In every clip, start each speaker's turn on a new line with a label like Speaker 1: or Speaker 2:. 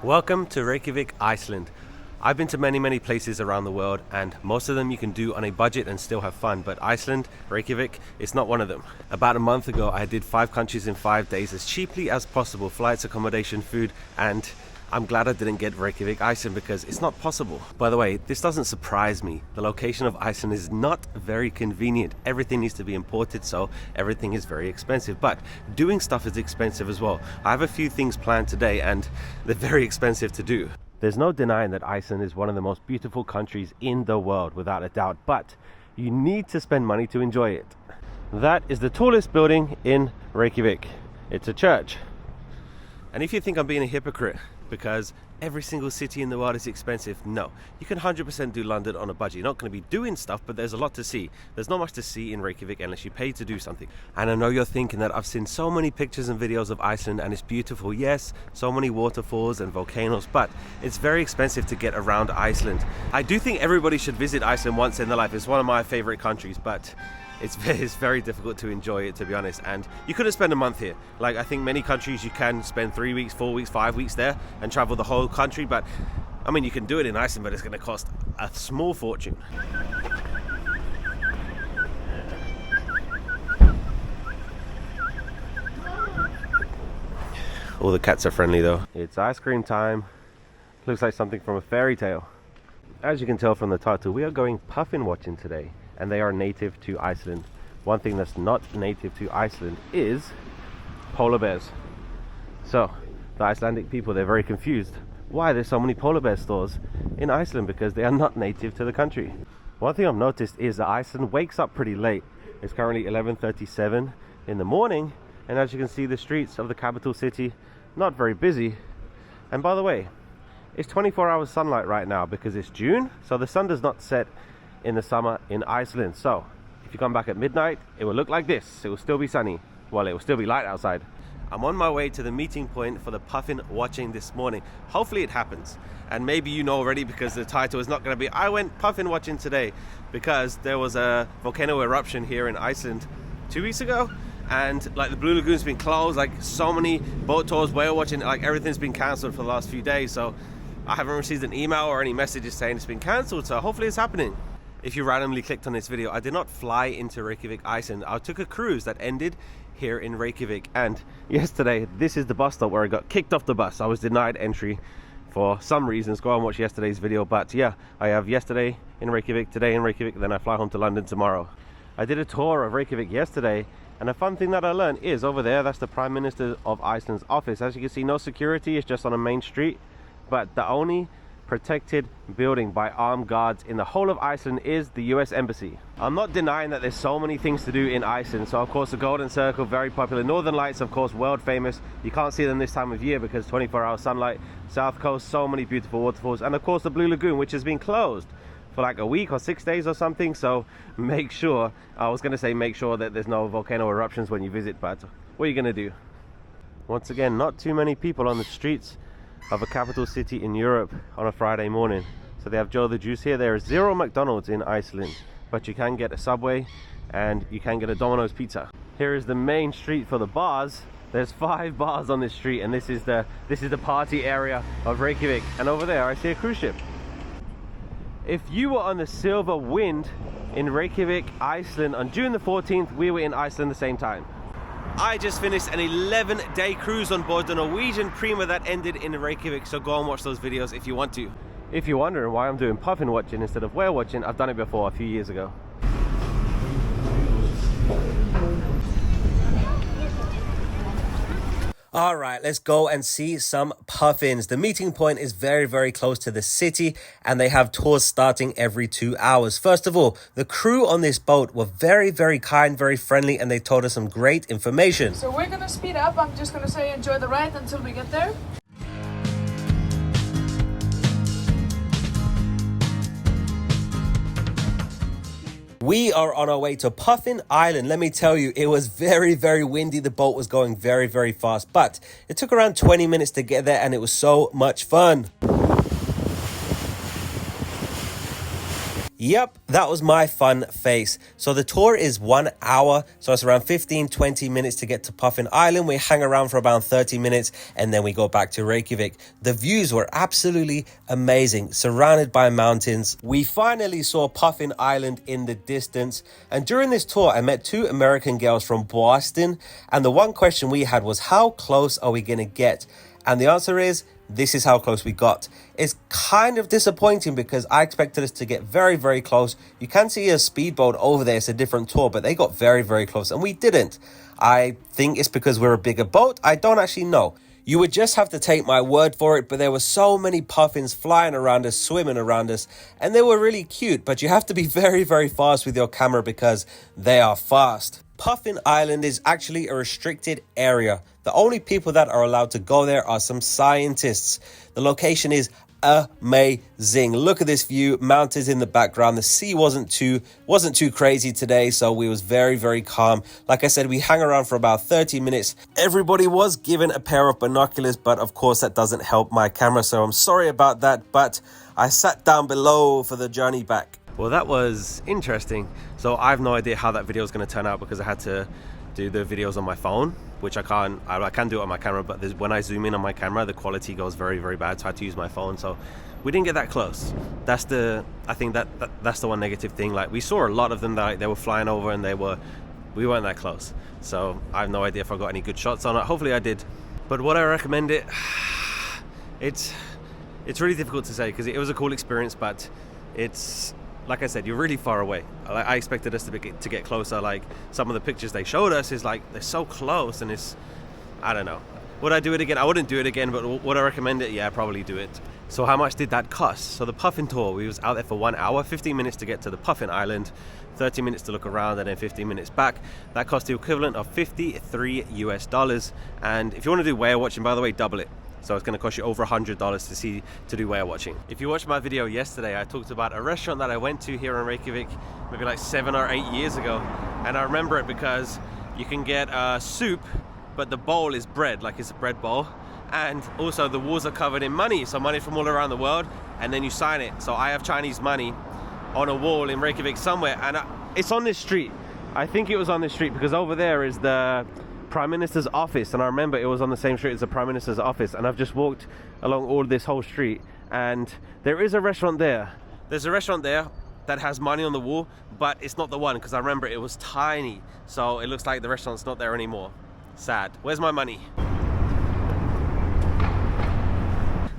Speaker 1: Welcome to Reykjavik, Iceland. I've been to many places around the world, and most of them you can do on a budget and still have fun, but Iceland, Reykjavik, is not one of them. About a month ago, I did 5 countries in 5 days as cheaply as possible, flights, accommodation, food, and I'm glad I didn't get Reykjavik, Iceland, because it's not possible. By the way, this doesn't surprise me. The location of Iceland is not very convenient. Everything needs to be imported, so everything is very expensive. But doing stuff is expensive as well. I have a few things planned today, and they're very expensive to do. There's no denying that Iceland is one of the most beautiful countries in the world, without a doubt, but you need to spend money to enjoy it. That is the tallest building in Reykjavik. It's a church. And if you think I'm being a hypocrite because every single city in the world is expensive, no. You can 100% do London on a budget. You're not going to be doing stuff, but there's a lot to see. There's not much to see in Reykjavik unless you pay to do something. And I know you're thinking that I've seen so many pictures and videos of Iceland and it's beautiful. Yes, so many waterfalls and volcanoes, but it's very expensive to get around Iceland. I do think everybody should visit Iceland once in their life. It's one of my favorite countries, but it's very difficult to enjoy it, to be honest. And you couldn't spend a month here. Like, I think many countries you can spend 3 weeks, 4 weeks, 5 weeks there and travel the whole country, but I mean, you can do it in Iceland, but it's going to cost a small fortune. All the cats are friendly though. It's ice cream time. Looks like something from a fairy tale. As you can tell from the title, we are going puffin watching today, and they are native to Iceland. One thing that's not native to Iceland is polar bears. So the Icelandic people, they're very confused why there's so many polar bear stores in Iceland, because they are not native to the country. One thing I've noticed is that Iceland wakes up pretty late. It's currently 11:37 in the morning, and as you can see, the streets of the capital city not very busy. And by the way, it's 24 hours sunlight right now because it's June, so the sun does not set in the summer in Iceland. So if you come back at midnight, it will look like this. It will still be sunny. Well, it will still be light outside. I'm on my way to the meeting point for the puffin watching this morning. Hopefully it happens. And maybe you know already, because the title is not going to be I went puffin watching today, because there was a volcano eruption here in Iceland 2 weeks ago, and like the Blue Lagoon's been closed, like so many boat tours, whale watching, like everything's been cancelled for the last few days. So I haven't received an email or any messages saying it's been cancelled, so hopefully it's happening. If you randomly clicked on this video, I did not fly into Reykjavik, Iceland. I took a cruise that ended here in Reykjavik, and yesterday, this is the bus stop where I got kicked off the bus. I was denied entry for some reasons. Go and watch yesterday's video, but yeah, I have yesterday in Reykjavik, today in Reykjavik, then I fly home to London tomorrow. I did a tour of Reykjavik yesterday, and a fun thing that I learned is over there, that's the Prime Minister of Iceland's office. As you can see, no security, it's just on a main street, but the only protected building by armed guards in the whole of Iceland is the US Embassy. I'm not denying that there's so many things to do in Iceland. So of course the Golden Circle, very popular. Northern Lights, of course, world famous. You can't see them this time of year because 24-hour sunlight. South Coast, so many beautiful waterfalls. And of course the Blue Lagoon, which has been closed for like a week or 6 days or something. So make sure, I was going to say make sure that there's no volcano eruptions when you visit, but what are you going to do? Once again, not too many people on the streets of a capital city in Europe on a Friday morning. So they have Joe the Juice here. There is 0 McDonald's in Iceland, but you can get a Subway and you can get a Domino's pizza. Here is the main street for the bars. There's 5 bars on this street, and this is the party area of Reykjavik. And over there I see a cruise ship. If you were on the Silver Wind in Reykjavik, Iceland on June the 14th, we were in Iceland the same time. I just finished an 11-day cruise on board the Norwegian Prima that ended in Reykjavik, so go and watch those videos if you want to. If you're wondering why I'm doing puffin watching instead of whale watching, I've done it before a few years ago. All right, let's go and see some puffins. The meeting point is very close to the city, and they have tours starting every 2 hours. First of all, the crew on this boat were very kind, very friendly, and they told us some great information.
Speaker 2: So we're gonna speed up. I'm just gonna say enjoy the ride until we get there.
Speaker 1: We are on our way to Puffin Island. Let me tell you, it was very windy. The boat was going very fast, but it took around 20 minutes to get there, and it was so much fun. Yep, that was my fun face. So the tour is 1 hour, so it's around 15-20 minutes to get to Puffin Island. We hang around for about 30 minutes and then we go back to Reykjavik. The views were absolutely amazing, surrounded by mountains. We finally saw Puffin Island in the distance, and during this tour I met 2 American girls from Boston, and the one question we had was, how close are we gonna get? And the answer is, this is how close we got. It's kind of disappointing because I expected us to get very, very close. You can see a speedboat over there. It's a different tour, but they got very, very close and we didn't. I think it's because we're a bigger boat. I don't actually know. You would just have to take my word for it, but there were so many puffins flying around us, swimming around us, and they were really cute, but you have to be very, very fast with your camera because they are fast. Puffin Island is actually a restricted area. The only people that are allowed to go there are some scientists. The location is amazing. Look at this view, mountains in the background. The sea wasn't too crazy today, so we was very, very calm. Like I said, we hang around for about 30 minutes. Everybody was given a pair of binoculars, but of course that doesn't help my camera, so I'm sorry about that, but I sat down below for the journey back. Well, that was interesting. So I have no idea how that video is going to turn out because I had to do the videos on my phone, which I can do it on my camera, but when I zoom in on my camera, the quality goes very, very bad, so I had to use my phone. So we didn't get that close. That's the one negative thing. Like, we saw a lot of them that they were flying over and we weren't that close. So I have no idea if I got any good shots on it. Hopefully I did. But would I recommend it? It's really difficult to say because it was a cool experience, but it's, like I said, you're really far away. I expected us to get closer. Like, some of the pictures they showed us is like, they're so close, and it's, I don't know. Would I do it again? I wouldn't do it again, but would I recommend it? Yeah, probably do it. So how much did that cost? So the Puffin tour, we was out there for 1 hour, 15 minutes to get to the Puffin Island, 30 minutes to look around, and then 15 minutes back. That cost the equivalent of $53 US. And if you want to do whale watching, by the way, double it. So it's going to cost you over $100 to do whale watching. If you watched my video yesterday, I talked about a restaurant that I went to here in Reykjavik maybe like 7 or 8 years ago. And I remember it because you can get soup, but the bowl is bread, like it's a bread bowl. And also the walls are covered in money, so money from all around the world, and then you sign it. So I have Chinese money on a wall in Reykjavik somewhere, and it's on this street. I think it was on this street because over there is the Prime Minister's office, and I remember it was on the same street as the Prime Minister's office, and I've just walked along all this whole street, and there is a restaurant there. There's a restaurant there that has money on the wall, but it's not the one because I remember it was tiny, so it looks like the restaurant's not there anymore. Sad. Where's my money?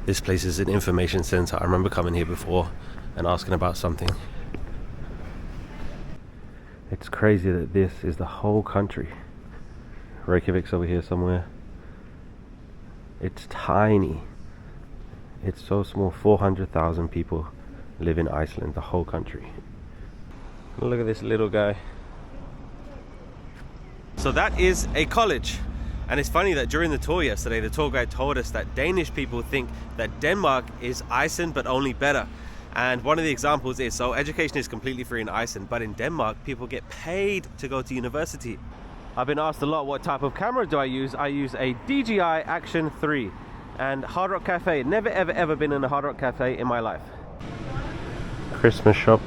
Speaker 1: This place is an information center. I remember coming here before and asking about something. It's crazy that this is the whole country. Reykjavik's over here somewhere. It's tiny. It's so small. 400,000 people live in Iceland, the whole country. Look at this little guy. So that is a college. And it's funny that during the tour yesterday, the tour guide told us that Danish people think that Denmark is Iceland, but only better. And one of the examples is, so education is completely free in Iceland, but in Denmark, people get paid to go to university. I've been asked a lot, what type of camera do I use? I use a DJI Action 3 and Hard Rock Cafe. Never ever been in a Hard Rock Cafe in my life. Christmas shop.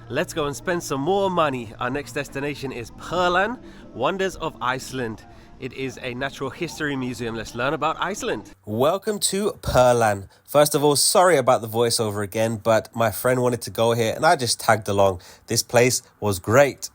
Speaker 1: Let's go and spend some more money. Our next destination is Perlan, Wonders of Iceland. It is a natural history museum. Let's learn about Iceland. Welcome to Perlan. First of all, sorry about the voiceover again, but my friend wanted to go here and I just tagged along. This place was great.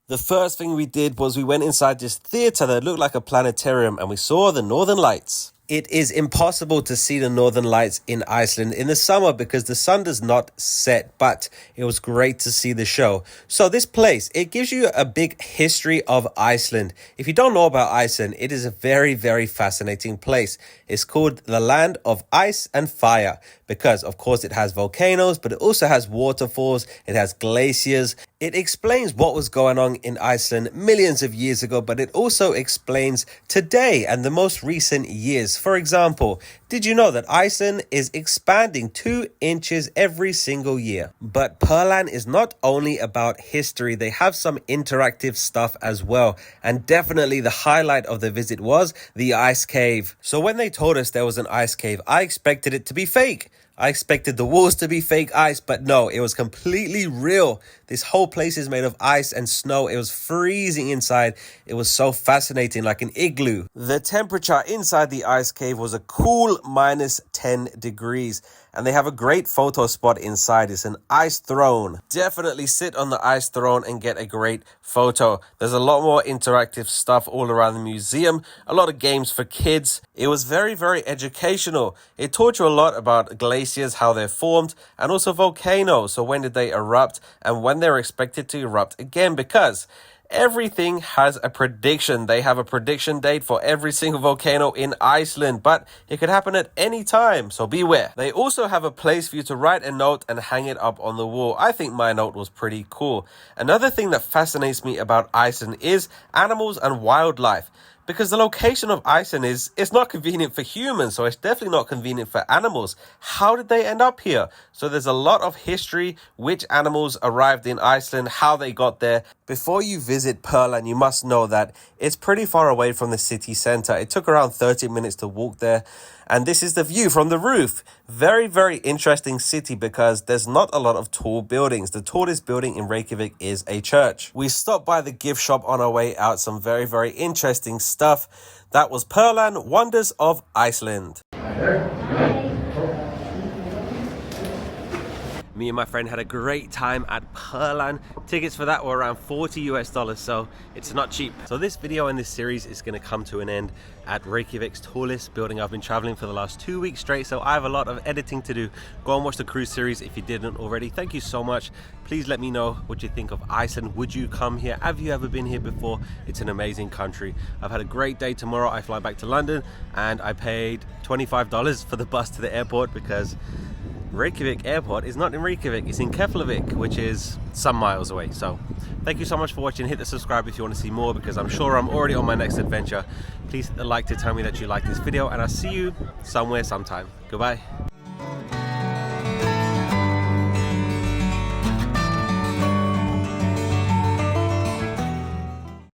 Speaker 1: The first thing we did was we went inside this theater that looked like a planetarium and we saw the Northern Lights. It is impossible to see the Northern Lights in Iceland in the summer because the sun does not set, but it was great to see the show. So this place, it gives you a big history of Iceland. If you don't know about Iceland, it is a very, very fascinating place. It's called the land of ice and fire because, of course, it has volcanoes, but it also has waterfalls, it has glaciers. It explains what was going on in Iceland millions of years ago, but it also explains today and the most recent years. For example, did you know that Iceland is expanding 2 inches every single year? But Perlan is not only about history, they have some interactive stuff as well. And definitely the highlight of the visit was the ice cave. So when they told us there was an ice cave, I expected it to be fake. I expected the walls to be fake ice, but no, it was completely real. This whole place is made of ice and snow. It was freezing inside. It was so fascinating, like an igloo. The temperature inside the ice cave was a cool -10 degrees. And they have a great photo spot inside. It's an ice throne. Definitely sit on the ice throne and get a great photo. There's a lot more interactive stuff all around the museum. A lot of games for kids. It was very, very educational. It taught you a lot about glaciers, how they're formed, and also volcanoes. So when did they erupt and when they're expected to erupt again, because everything has a prediction. They have a prediction date for every single volcano in Iceland, but it could happen at any time, so beware. They also have a place for you to write a note and hang it up on the wall. I think my note was pretty cool. Another thing that fascinates me about Iceland is animals and wildlife. Because the location of Iceland it's not convenient for humans, so it's definitely not convenient for animals. How did they end up here? So there's a lot of history, which animals arrived in Iceland, how they got there. Before you visit Perlan, you must know that it's pretty far away from the city center. It took around 30 minutes to walk there. And this is the view from the roof. Very, very interesting city because there's not a lot of tall buildings. The tallest building in Reykjavik is a church. We stopped by the gift shop on our way out. Some very, very interesting stuff. That was Perlan, Wonders of Iceland. Me and my friend had a great time at Perlan. Tickets for that were around $40 US, so it's not cheap. So this video in this series is going to come to an end at Reykjavik's tallest building. I've been traveling for the last 2 weeks straight, so I have a lot of editing to do. Go and watch the cruise series if you didn't already. Thank you so much. Please let me know what you think of Iceland. Would you come here? Have you ever been here before? It's an amazing country. I've had a great day. Tomorrow I fly back to London and I paid $25 for the bus to the airport because Reykjavik airport is not in Reykjavik, it's in Keflavik, which is some miles away. So thank you so much for watching. Hit the subscribe if you want to see more, because I'm sure I'm already on my next adventure. Please hit the like to tell me that you like this video, and I'll see you somewhere sometime. Goodbye.